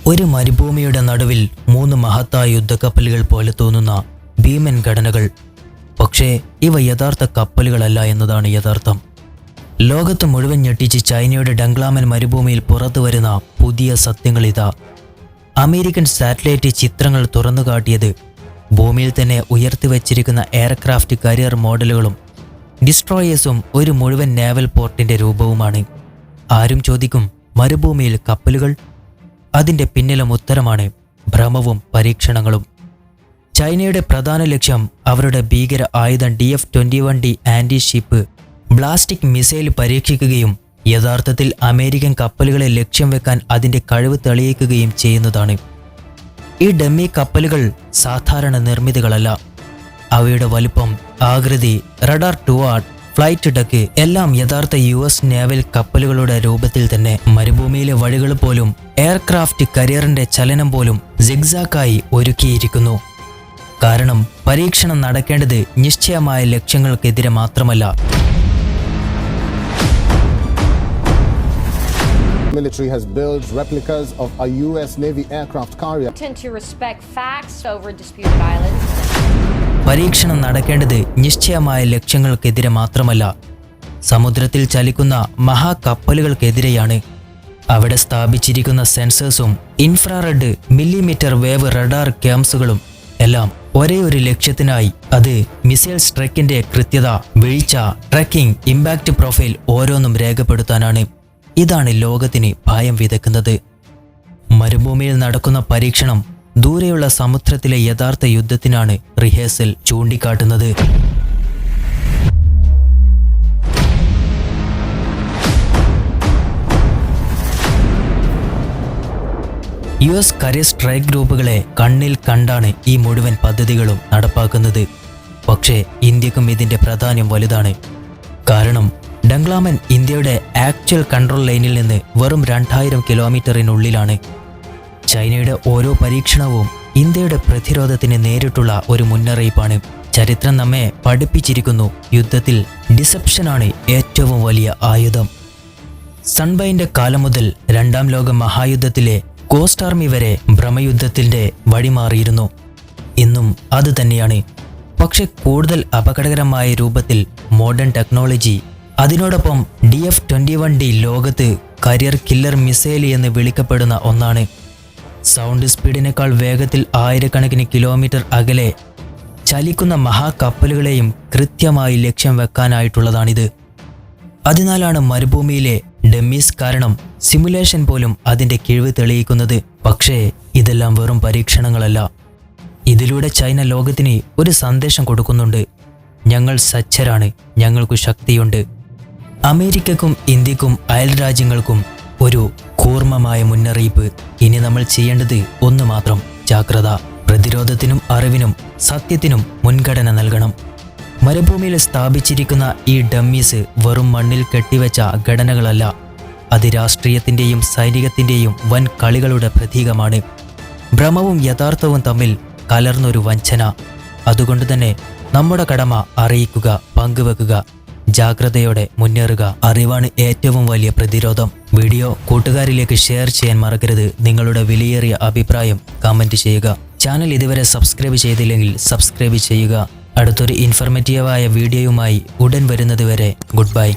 ഒരു മരുഭൂമിയുടെ നടുവിൽ 3 മഹത്തായ യുദ്ധക്കപ്പലുകൾ പോലെ തോന്നുന്ന ഭീമൻ ഘടനകൾ. പക്ഷേ ഇവ യഥാർത്ഥ കപ്പലുകളല്ല എന്നതാണ് യഥാർത്ഥം. ലോകത്ത് മുഴുവൻ ഞെട്ടിച്ച് ചൈനയുടെ ഡംഗ്ലാമൻ മരുഭൂമിയിൽ പുറത്തു വരുന്ന പുതിയ സത്യങ്ങളിതാ. അമേരിക്കൻ സാറ്റലൈറ്റ് ചിത്രങ്ങൾ തുറന്നു കാട്ടിയത് ഭൂമിയിൽ തന്നെ ഉയർത്തിവച്ചിരിക്കുന്ന എയർക്രാഫ്റ്റ് കരിയർ മോഡലുകളും ഡിസ്ട്രോയേഴ്സും ഒരു മുഴുവൻ നേവൽ പോർട്ടിന്റെ രൂപവുമാണ്. ആരും ചോദിക്കും, മരുഭൂമിയിൽ കപ്പലുകൾ? അതിൻ്റെ പിന്നിലും ഉത്തരമാണ് ഭ്രമവും പരീക്ഷണങ്ങളും. ചൈനയുടെ പ്രധാന ലക്ഷ്യം അവരുടെ ഭീകര ആയുധം DF-21D anti ship ballistic missile പരീക്ഷിക്കുകയും യഥാർത്ഥത്തിൽ അമേരിക്കൻ കപ്പലുകളെ ലക്ഷ്യം വെക്കാൻ അതിൻ്റെ കഴിവ് തെളിയിക്കുകയും ചെയ്യുന്നതാണ്. ഈ ഡമ്മി കപ്പലുകൾ സാധാരണ നിർമ്മിതികളല്ല. അവയുടെ വലിപ്പം, ആകൃതി, റഡാർ ടുവാർഡ്, ഫ്ലൈറ്റ് ഡെക്ക് എല്ലാം യഥാർത്ഥ US നേവൽ കപ്പലുകളുടെ രൂപത്തിൽ തന്നെ. മരുഭൂമിയിലെ വഴികൾ പോലും എയർക്രാഫ്റ്റ് കരിയറിന്റെ ചലനം പോലും സിഗ്സാക്കായി ഒരുക്കിയിരിക്കുന്നു. കാരണം പരീക്ഷണം നടക്കേണ്ടത് നിശ്ചയമായ ലക്ഷ്യങ്ങൾക്കെതിരെ മാത്രമല്ല. Military has built replicas of a US Navy aircraft carrier. Tend to respect facts over disputed islands. പരീക്ഷണം നടക്കേണ്ടത് നിശ്ചയമായ ലക്ഷ്യങ്ങൾക്കെതിരെ മാത്രമല്ല, സമുദ്രത്തിൽ ചലിക്കുന്ന മഹാകപ്പലുകൾക്കെതിരെയാണ്. അവിടെ സ്ഥാപിച്ചിരിക്കുന്ന സെൻസേഴ്സും ഇൻഫ്രാറെഡ്, മില്ലിമീറ്റർ വേവ് റഡാർ ക്യാംസുകളും എല്ലാം ഒരേ ഒരു ലക്ഷ്യത്തിനായി. അത് മിസൈൽ സ്ട്രൈക്കിന്റെ കൃത്യത, വീഴ്ച, ട്രാക്കിംഗ്, ഇമ്പാക്റ്റ് പ്രൊഫൈൽ ഓരോന്നും രേഖപ്പെടുത്താനാണ്. ഇതാണ് ലോകത്തിന് ഭയം വിതയ്ക്കുന്നത്. മരുഭൂമിയിൽ നടക്കുന്ന പരീക്ഷണം ദൂരെയുള്ള സമുദ്രത്തിലെ യഥാർത്ഥ യുദ്ധത്തിനാണ് റിഹേഴ്സൽ ചൂണ്ടിക്കാട്ടുന്നത്. US കരിയർ സ്ട്രൈക്ക് ഗ്രൂപ്പുകളെ കണ്ണിൽ കണ്ടാണ് ഈ മുഴുവൻ പദ്ധതികളും നടപ്പാക്കുന്നത്. പക്ഷേ ഇന്ത്യക്കും ഇതിന്റെ പ്രാധാന്യം വലുതാണ്. കാരണം ഡംഗ്ലാമൻ ഇന്ത്യയുടെ ആക്ച്വൽ കൺട്രോൾ ലൈനിൽ നിന്ന് വെറും 2000 കിലോമീറ്ററിനുള്ളിലാണ്. ചൈനയുടെ ഓരോ പരീക്ഷണവും ഇന്ത്യയുടെ പ്രതിരോധത്തിന് നേരിട്ടുള്ള ഒരു മുന്നറിയിപ്പാണ്. ചരിത്രം നമ്മെ പഠിപ്പിച്ചിരിക്കുന്നു, യുദ്ധത്തിൽ ഡിസെപ്ഷനാണ് ഏറ്റവും വലിയ ആയുധം. സൺബൈൻ്റെ കാലം മുതൽ 2ാം ലോക മഹായുദ്ധത്തിലെ കോസ്റ്റ് ആർമി വരെ ഭ്രമയുദ്ധത്തിൻ്റെ വഴിമാറിയിരുന്നു. ഇന്നും അത് തന്നെയാണ്. പക്ഷെ കൂടുതൽ അപകടകരമായ രൂപത്തിൽ മോഡേൺ ടെക്നോളജി. അതിനോടൊപ്പം DF-21D ലോകത്ത് കരിയർ കില്ലർ മിസൈൽ എന്ന് വിളിക്കപ്പെടുന്ന ഒന്നാണ്. സൗണ്ട് സ്പീഡിനേക്കാൾ വേഗത്തിൽ ആയിരക്കണക്കിന് കിലോമീറ്റർ അകലെ ചലിക്കുന്ന മഹാകപ്പലുകളെയും കൃത്യമായി ലക്ഷ്യം വെക്കാനായിട്ടുള്ളതാണിത്. അതിനാലാണ് മരുഭൂമിയിലെ ഡമ്മീസ് കാരണം സിമുലേഷൻ പോലും അതിൻ്റെ കിഴിവ് തെളിയിക്കുന്നത്. പക്ഷേ ഇതെല്ലാം വെറും പരീക്ഷണങ്ങളല്ല. ഇതിലൂടെ ചൈന ലോകത്തിന് ഒരു സന്ദേശം കൊടുക്കുന്നുണ്ട്: ഞങ്ങൾ സജ്ജരാണ്, ഞങ്ങൾക്കു ശക്തിയുണ്ട്. അമേരിക്കക്കും ഇന്ത്യക്കും അയൽ രാജ്യങ്ങൾക്കും ഒരു കൂർമ്മമായ മുന്നറിയിപ്പ്. ഇനി നമ്മൾ ചെയ്യേണ്ടത് ഒന്ന് മാത്രം: ജാഗ്രത. പ്രതിരോധത്തിനും അറിവിനും സത്യത്തിനും മുൻഗണന നൽകണം. മരുഭൂമിയിൽ സ്ഥാപിച്ചിരിക്കുന്ന ഈ ഡമ്മീസ് വെറും മണ്ണിൽ കെട്ടിവെച്ച ഘടനകളല്ല. അത് രാഷ്ട്രീയത്തിൻ്റെയും സൈനികത്തിൻ്റെയും വൻ കളികളുടെ പ്രതീകമാണ്. ഭ്രമവും യഥാർത്ഥവും തമ്മിൽ കലർന്നൊരു വഞ്ചന. അതുകൊണ്ട് തന്നെ നമ്മുടെ കടമ അറിയിക്കുക, പങ്കുവെക്കുക, ജാഗ്രതയോടെ മുന്നേറുക. അറിവാണ് ഏറ്റവും വലിയ പ്രതിരോധം. വീഡിയോ കൂട്ടുകാരിലേക്ക് ഷെയർ ചെയ്യാൻ മറക്കരുത്. നിങ്ങളുടെ വിലയേറിയ അഭിപ്രായം കമൻറ്റ് ചെയ്യുക. ചാനൽ ഇതുവരെ സബ്സ്ക്രൈബ് ചെയ്തില്ലെങ്കിൽ സബ്സ്ക്രൈബ് ചെയ്യുക. അടുത്തൊരു ഇൻഫർമേറ്റീവായ വീഡിയോയുമായി ഉടൻ വരുന്നതുവരെ ഗുഡ് ബൈ.